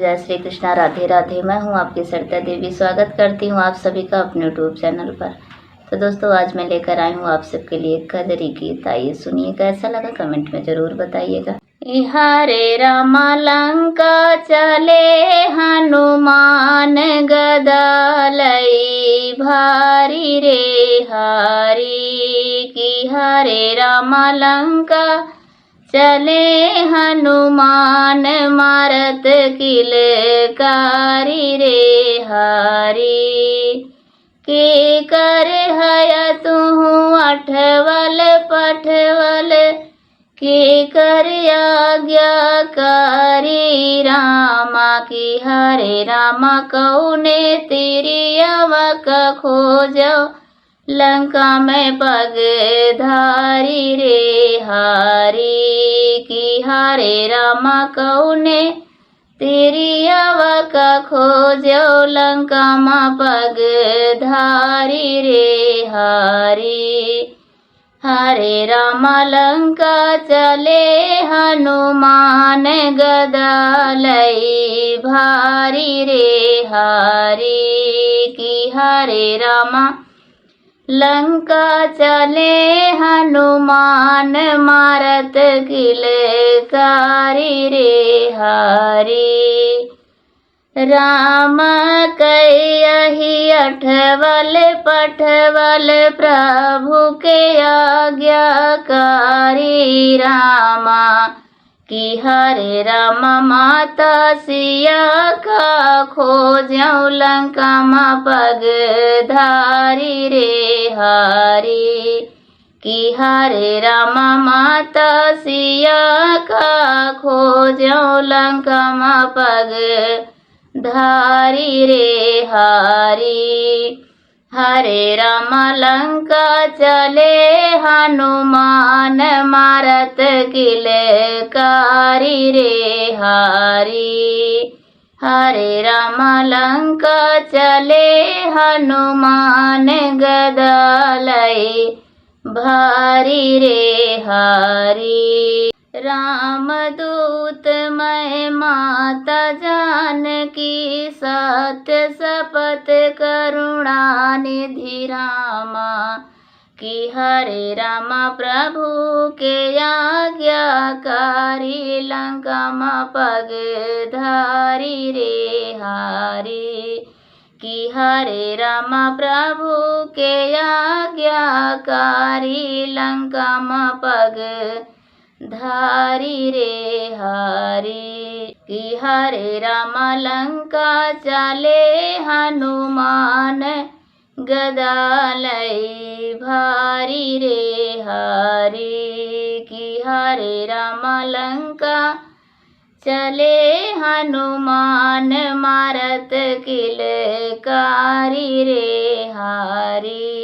जय श्री कृष्णा, राधे राधे। मैं हूं आपकी सरिता देवी। स्वागत करती हूं आप सभी का अपने यूट्यूब चैनल पर। तो दोस्तों, आज मैं लेकर आई हूं आप सबके लिए कजरी गीत। आइए सुनिए, कैसा लगा कमेंट में जरूर बताइएगा। हरे रामा लंका चले हनुमान, गदा लई भारी रे हारी की। हरे रामा लंका चले हनुमान, मारत किलकारी रे हारी के। कर हय तुहु अठवल पठवल, के कर आज्ञाकारी रामा की। हरे रामा कौने तेरी अवक खोजो, लंका में पग धारी रे हारी की। हरे रामा कौने तेरी अवक खोजो, लंका में पग धारी रे हारी। हरे रामा लंका चले हनुमान, गदा लई भारी रे हारी की। हरे रामा लंका चले हनुमान, मारत किलकारी रे हारी। राम कयहि अठवल पठवल, प्रभु के आज्ञाकारी रामा की। हरे राम माता सिया का खोजौ, लंका मा पग धारी रे हारी की। हरे राम माता सिया का खोजौ, लंका मा पग धारी रे हारी। हरे राम लंका चले हनुमान, मारत किलकारी रे हारी। हरे राम लंका चले हनुमान, गदा लई भारी रे हारी। राम दूत मैं माता जानकी, सत्य शपथ करुणा निधि रामा की। हरे रामा प्रभु के आज्ञाकारी, लंका मा पग धारी रे हारी की। हरे रामा प्रभु के आज्ञाकारी, लंका मा पग धारी रे हारी की। हरे रामा लंका चले हनुमान, गदा लई भारी रे हारी की। हरे रामा लंका चले हनुमान, मारत किलकारी रे हारी।